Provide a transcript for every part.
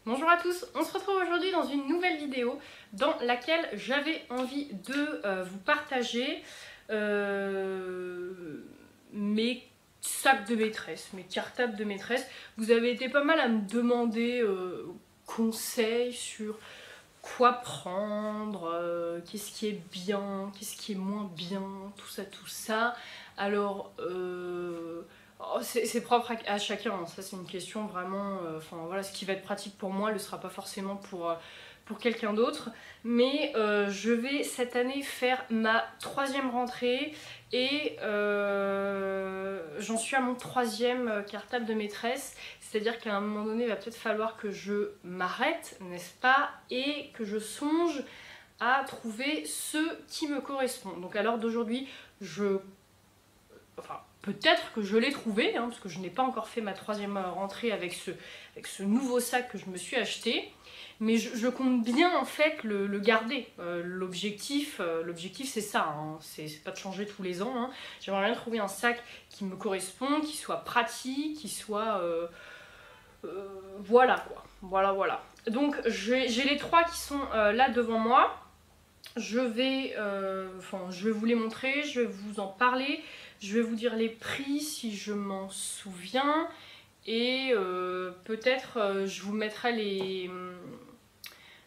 Bonjour à tous, on se retrouve aujourd'hui dans une nouvelle vidéo dans laquelle j'avais envie de vous partager mes sacs de maîtresse, mes cartables de maîtresse. Vous avez été pas mal à me demander conseils sur quoi prendre, qu'est-ce qui est bien, qu'est-ce qui est moins bien, tout ça, tout ça. Alors, c'est propre à chacun, hein. Ça c'est une question vraiment, enfin voilà, ce qui va être pratique pour moi ne le sera pas forcément pour quelqu'un d'autre. Mais je vais cette année faire ma 3e rentrée et j'en suis à mon 3e cartable de maîtresse. C'est-à-dire qu'à un moment donné, il va peut-être falloir que je m'arrête, n'est-ce pas, et que je songe à trouver ceux qui me correspondent. Donc à l'heure d'aujourd'hui, enfin, peut-être que je l'ai trouvé, hein, parce que je n'ai pas encore fait ma 3e rentrée avec ce nouveau sac que je me suis acheté. Mais je compte bien en fait le garder. L'objectif c'est ça, hein. C'est pas de changer tous les ans, hein. J'aimerais bien trouver un sac qui me correspond, qui soit pratique, qui soit... voilà quoi. Voilà. Donc j'ai les 3 qui sont là devant moi. Je vais vous les montrer, je vais vous en parler. Je vais vous dire les prix si je m'en souviens. Et peut-être je vous mettrai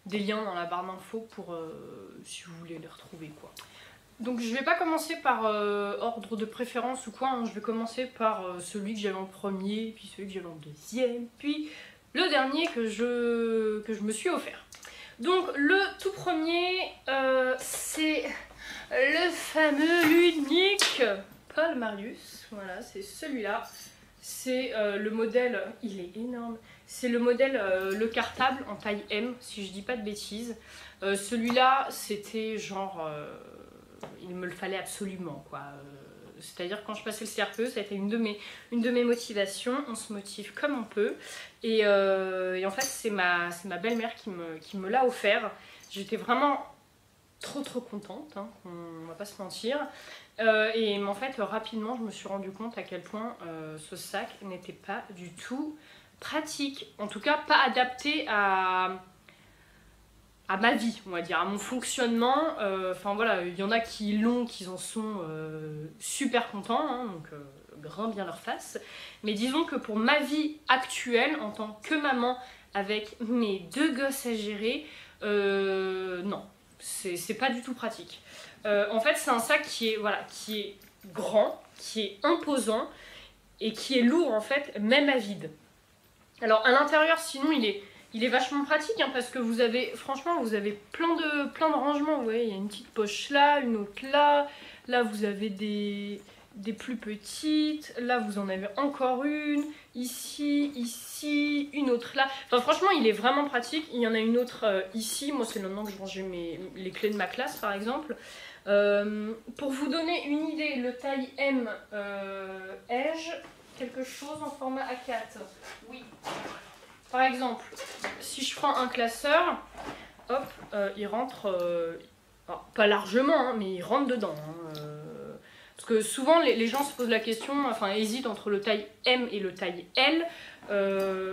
des liens dans la barre d'infos pour si vous voulez les retrouver quoi. Donc je vais pas commencer par ordre de préférence ou quoi, hein. Je vais commencer par celui que j'avais en premier, puis celui que j'avais en deuxième, puis le dernier que je me suis offert. Donc le tout premier, c'est le fameux, l'unique Paul Marius. Voilà, c'est celui-là. C'est le modèle, il est énorme. C'est le modèle, le cartable en taille M, si je dis pas de bêtises. Celui-là, c'était genre... il me le fallait absolument, quoi. C'est-à-dire quand je passais le CRPE, ça a été une de mes motivations. On se motive comme on peut. Et en fait, c'est ma belle-mère qui me l'a offert. J'étais vraiment trop contente, hein, on va pas se mentir. Et en fait, rapidement, je me suis rendu compte à quel point ce sac n'était pas du tout pratique. En tout cas, pas adapté à ma vie, on va dire, à mon fonctionnement. Enfin voilà, il y en a qui l'ont, qui en sont super contents, hein, donc grand bien leur face. Mais disons que pour ma vie actuelle, en tant que maman, avec mes 2 gosses à gérer, non, c'est pas du tout pratique. En fait, c'est un sac qui est grand, qui est imposant et qui est lourd en fait, même à vide. Alors à l'intérieur, sinon il est vachement pratique, hein, parce que vous avez, franchement, vous avez plein de rangements. Vous voyez, il y a une petite poche là, une autre là. Là, vous avez des plus petites. Là, vous en avez encore une. Ici, une autre là. Enfin, franchement, il est vraiment pratique. Il y en a une autre ici. Moi, c'est maintenant que je rangeais les clés de ma classe, par exemple. Pour vous donner une idée, le taille M, ai-je quelque chose en format A4? Oui. Par exemple, si je prends un classeur, hop, il rentre, pas largement, hein, mais il rentre dedans. Hein, parce que souvent les gens se posent la question, enfin hésitent entre le taille M et le taille L.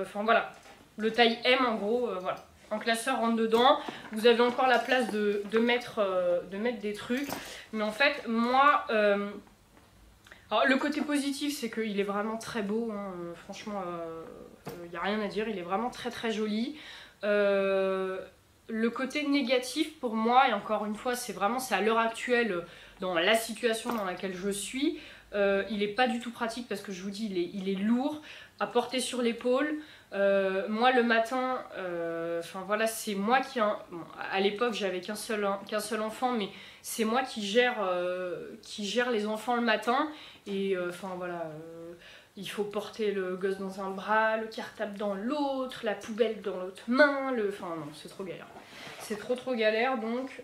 Enfin voilà, le taille M en gros, voilà. Un classeur rentre dedans, vous avez encore la place de mettre des trucs. Mais en fait, moi... alors, le côté positif, c'est qu'il est vraiment très beau, hein, franchement, il n'y a rien à dire, il est vraiment très joli. Le côté négatif pour moi, et encore une fois, c'est à l'heure actuelle, dans la situation dans laquelle je suis, il n'est pas du tout pratique parce que je vous dis, il est lourd à porter sur l'épaule. Moi le matin, enfin voilà, c'est moi qui... Bon, à l'époque j'avais qu'un seul enfant, mais c'est moi qui gère les enfants le matin. Et enfin voilà, il faut porter le gosse dans un bras, le cartable dans l'autre, la poubelle dans l'autre main, enfin non, c'est trop galère. C'est trop galère, donc...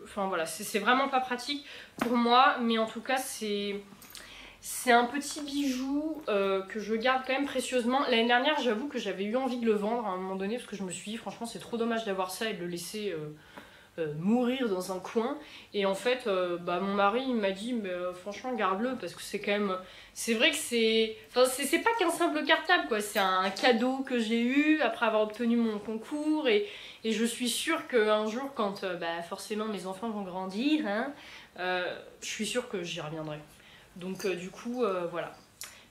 enfin voilà, c'est vraiment pas pratique pour moi, mais en tout cas c'est un petit bijou que je garde quand même précieusement. L'année dernière, j'avoue que j'avais eu envie de le vendre à un moment donné, parce que je me suis dit franchement c'est trop dommage d'avoir ça et de le laisser mourir dans un coin. Et en fait, mon mari il m'a dit, mais franchement, garde-le parce que c'est quand même. C'est vrai que c'est. Enfin, c'est pas qu'un simple cartable, quoi. C'est un cadeau que j'ai eu après avoir obtenu mon concours. Et je suis sûre qu'un jour, quand forcément mes enfants vont grandir, hein, je suis sûre que j'y reviendrai. Donc, du coup, voilà.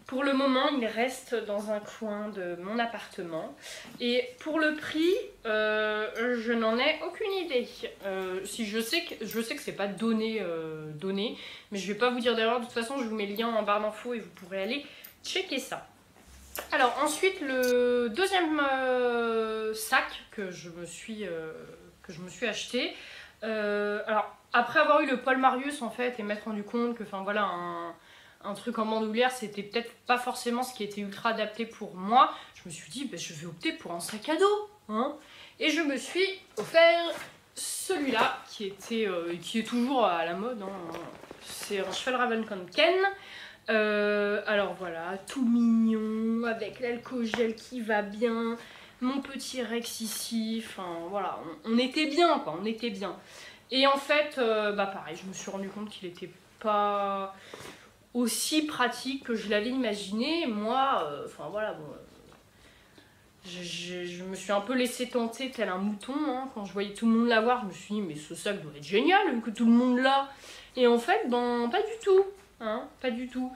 Pour le moment, il reste dans un coin de mon appartement. Et pour le prix, je n'en ai aucune idée. Si je sais que c'est pas donné, mais je vais pas vous dire d'erreur. De toute façon, je vous mets le lien en barre d'infos et vous pourrez aller checker ça. Alors ensuite, le deuxième sac que je me suis acheté. Alors après avoir eu le Paul Marius en fait et m'être rendu compte que, enfin voilà, un truc en bandoulière, c'était peut-être pas forcément ce qui était ultra adapté pour moi. Je me suis dit, je vais opter pour un sac à dos. Hein. Et je me suis offert celui-là, qui est toujours à la mode. Hein. C'est un Fjällräven Ken. Alors voilà, tout mignon, avec l'alcool-gel qui va bien, mon petit Rex ici. Enfin voilà, on était bien, quoi, on était bien. Et en fait, pareil, je me suis rendu compte qu'il était pas aussi pratique que je l'avais imaginé. Moi, voilà, bon, je me suis un peu laissé tenter tel un mouton, hein. Quand je voyais tout le monde l'avoir, je me suis dit, mais ce sac doit être génial, vu que tout le monde l'a. Et en fait, pas du tout, hein, pas du tout.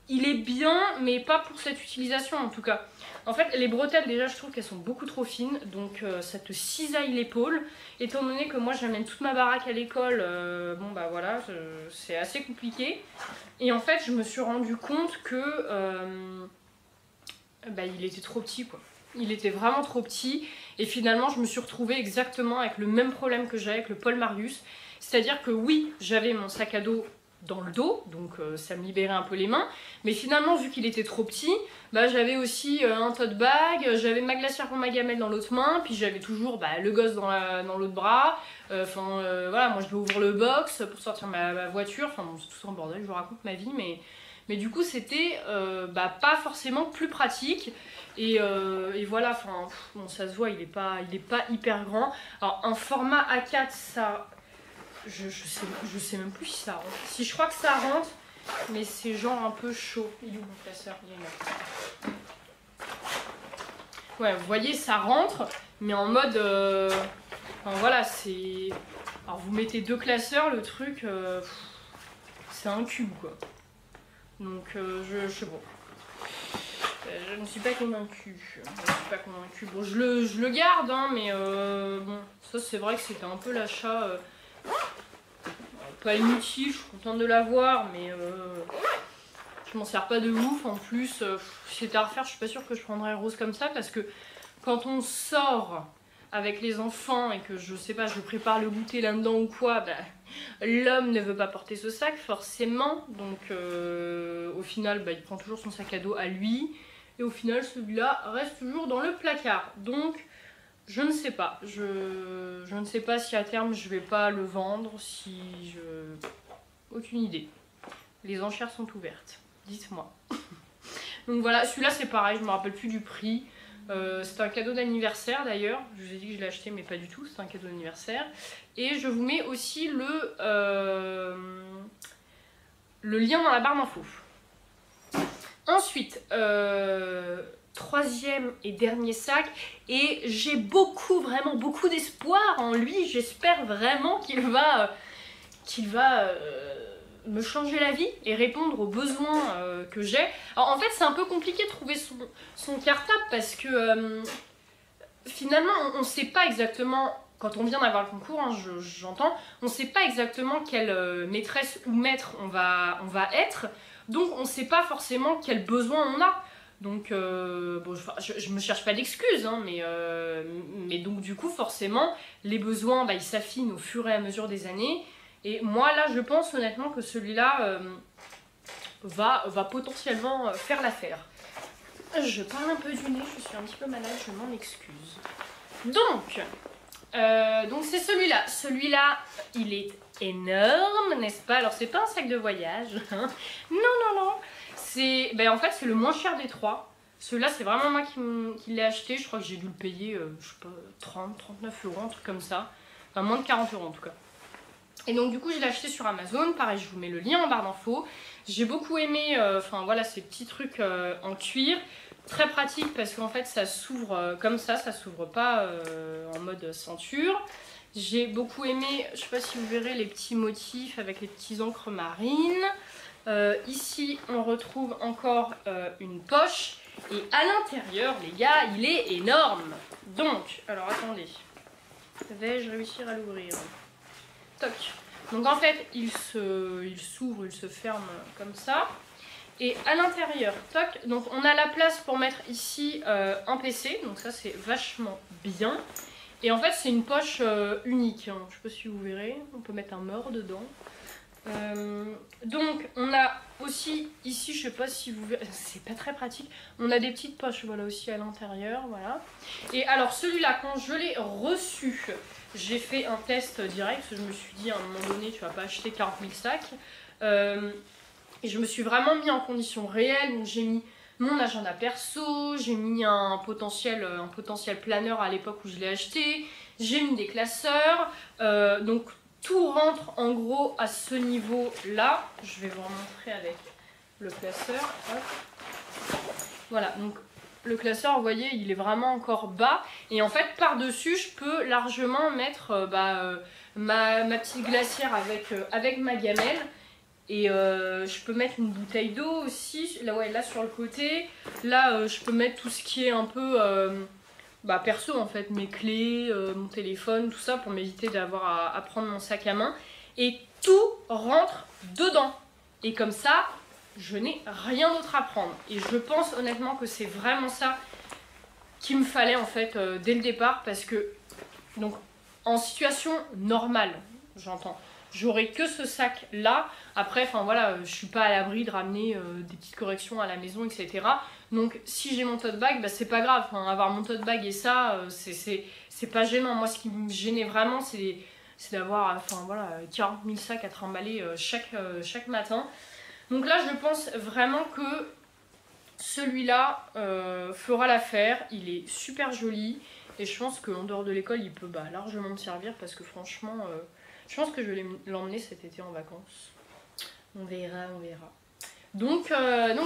Il est bien, mais pas pour cette utilisation en tout cas. En fait, les bretelles, déjà, je trouve qu'elles sont beaucoup trop fines, donc ça te cisaille l'épaule. Étant donné que moi, j'amène toute ma baraque à l'école, voilà, c'est assez compliqué. Et en fait, je me suis rendu compte que il était trop petit, quoi. Il était vraiment trop petit. Et finalement, je me suis retrouvée exactement avec le même problème que j'avais avec le Paul Marius. C'est-à-dire que oui, j'avais mon sac à dos dans le dos, donc ça me libérait un peu les mains, mais finalement vu qu'il était trop petit, j'avais aussi un tote bag, j'avais ma glacière pour ma gamelle dans l'autre main, puis j'avais toujours le gosse dans l'autre bras. Voilà, moi je vais ouvrir le box pour sortir ma voiture, enfin bon, c'est tout ça en bordel, je vous raconte ma vie, mais du coup c'était pas forcément plus pratique. Et voilà, enfin bon, ça se voit, il est pas hyper grand. Alors un format A4, ça je sais même plus si ça rentre. Si, je crois que ça rentre, mais c'est genre un peu chaud. Il est où mon classeur? Il est là. Ouais, vous voyez, ça rentre, mais en mode... Enfin voilà, c'est... Alors vous mettez 2 classeurs, le truc... c'est un cube, quoi. Donc je sais pas. Je ne suis pas convaincue. Bon, je le garde, hein, mais bon, ça c'est vrai que c'était un peu l'achat... pas inutile, je suis contente de l'avoir, mais je m'en sers pas de ouf. En plus, si c'était à refaire, je suis pas sûre que je prendrais rose comme ça, parce que quand on sort avec les enfants et que je sais pas, je prépare le goûter là-dedans ou quoi, l'homme ne veut pas porter ce sac forcément, donc au final il prend toujours son sac à dos à lui, et au final celui-là reste toujours dans le placard. Donc je ne sais pas, je ne sais pas si à terme je vais pas le vendre, aucune idée. Les enchères sont ouvertes, dites-moi. Donc voilà, celui-là c'est pareil, je me rappelle plus du prix. C'est un cadeau d'anniversaire d'ailleurs, je vous ai dit que je l'ai acheté mais pas du tout, c'est un cadeau d'anniversaire. Et je vous mets aussi le lien dans la barre d'infos. Ensuite, troisième et dernier sac, et j'ai vraiment beaucoup d'espoir en lui. J'espère vraiment qu'il va me changer la vie et répondre aux besoins que j'ai. Alors en fait c'est un peu compliqué de trouver son cartable parce que finalement on ne sait pas exactement, quand on vient d'avoir le concours, hein, j'entends, on ne sait pas exactement quelle maîtresse ou maître on va être, donc on ne sait pas forcément quel besoin on a. Donc bon, je me cherche pas d'excuses, hein, mais donc du coup forcément les besoins ils s'affinent au fur et à mesure des années. Et moi là je pense honnêtement que celui-là va potentiellement faire l'affaire. Je parle un peu du nez, je suis un petit peu malade, je m'en excuse. Donc c'est celui-là. Celui-là il est énorme, n'est-ce pas? Alors c'est pas un sac de voyage, hein. Non. En fait c'est le moins cher des trois. Celui-là c'est vraiment moi qui l'ai acheté, je crois que j'ai dû le payer, je sais pas, 30, 39 €, un truc comme ça. Enfin, moins de 40 € en tout cas. Et donc du coup je l'ai acheté sur Amazon, pareil je vous mets le lien en barre d'infos. J'ai beaucoup aimé voilà, ces petits trucs en cuir, très pratique parce qu'en fait ça s'ouvre comme ça s'ouvre pas en mode ceinture. J'ai beaucoup aimé, je sais pas si vous verrez les petits motifs avec les petits encres marines. Ici on retrouve encore une poche et à l'intérieur les gars il est énorme. Donc, alors attendez, vais-je réussir à l'ouvrir? Toc. Donc en fait, il s'ouvre, il se ferme comme ça. Et à l'intérieur, toc, donc on a la place pour mettre ici un PC. Donc ça, c'est vachement bien. Et en fait, c'est une poche unique. Hein. Je sais pas si vous verrez. On peut mettre un mort dedans. Donc on a aussi ici, je sais pas si vous verrez, c'est pas très pratique, on a des petites poches voilà aussi à l'intérieur, voilà. Et alors celui-là quand je l'ai reçu, j'ai fait un test direct, parce que je me suis dit à un moment donné tu vas pas acheter 40 000 sacs, et je me suis vraiment mis en conditions réelles, donc j'ai mis mon agenda perso, j'ai mis un potentiel planeur à l'époque où je l'ai acheté, j'ai mis des classeurs, donc tout rentre en gros à ce niveau là. Je vais vous remontrer avec le classeur. Hop. Voilà, donc le classeur, vous voyez, il est vraiment encore bas. Et en fait, par-dessus, je peux largement mettre ma petite glacière avec ma gamelle. Et je peux mettre une bouteille d'eau aussi. Là, ouais, là sur le côté. Là, je peux mettre tout ce qui est un peu... perso en fait, mes clés, mon téléphone, tout ça pour m'éviter d'avoir à prendre mon sac à main. Et tout rentre dedans. Et comme ça, je n'ai rien d'autre à prendre. Et je pense honnêtement que c'est vraiment ça qu'il me fallait en fait dès le départ. Parce que, donc, en situation normale, j'entends, j'aurais que ce sac là. Après, enfin voilà, je suis pas à l'abri de ramener des petites corrections à la maison, etc. Donc si j'ai mon tote bag, bah, c'est pas grave. Enfin, avoir mon tote bag et ça, c'est pas gênant. Moi, ce qui me gênait vraiment, c'est d'avoir 40 000 sacs à trimballer chaque matin. Donc là, je pense vraiment que celui-là fera l'affaire. Il est super joli. Et je pense qu'en dehors de l'école, il peut largement me servir parce que franchement, je pense que je vais l'emmener cet été en vacances. On verra, on verra. Donc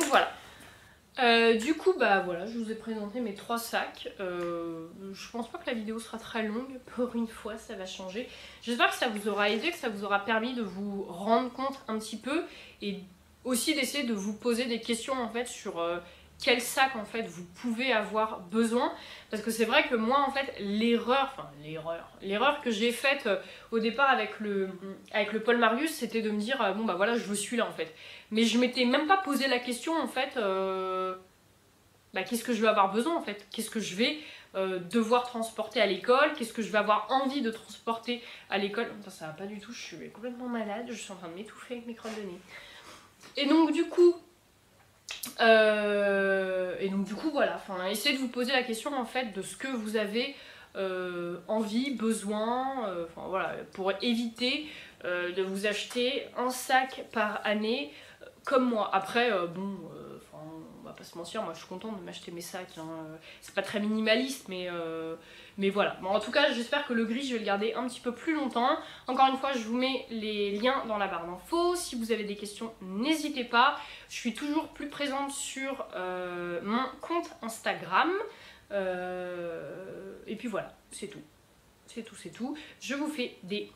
voilà. Du coup, voilà, je vous ai présenté mes 3 sacs. Je pense pas que la vidéo sera très longue. Pour une fois, ça va changer. J'espère que ça vous aura aidé, que ça vous aura permis de vous rendre compte un petit peu et aussi d'essayer de vous poser des questions en fait sur quel sac en fait vous pouvez avoir besoin. Parce que c'est vrai que moi en fait l'erreur que j'ai faite au départ avec le Paul Marius, c'était de me dire voilà, je veux celui-là en fait. Mais je m'étais même pas posé la question en fait qu'est-ce que je vais avoir besoin en fait, qu'est-ce que je vais devoir transporter à l'école, qu'est-ce que je vais avoir envie de transporter à l'école. Ça va pas du tout, je suis complètement malade, je suis en train de m'étouffer avec mes crottes de nez. Et donc du coup voilà, essayez de vous poser la question en fait de ce que vous avez envie, besoin, voilà, pour éviter de vous acheter un sac par année comme moi. Après, on va pas se mentir, moi je suis contente de m'acheter mes sacs, hein. C'est pas très minimaliste, mais voilà. Bon, en tout cas, j'espère que le gris, je vais le garder un petit peu plus longtemps. Encore une fois, je vous mets les liens dans la barre d'infos. Si vous avez des questions, n'hésitez pas. Je suis toujours plus présente sur mon compte Instagram. Et puis voilà, c'est tout. C'est tout. Je vous fais des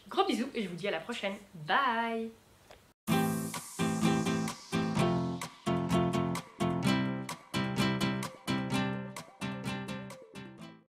gros bisous et je vous dis à la prochaine. Bye!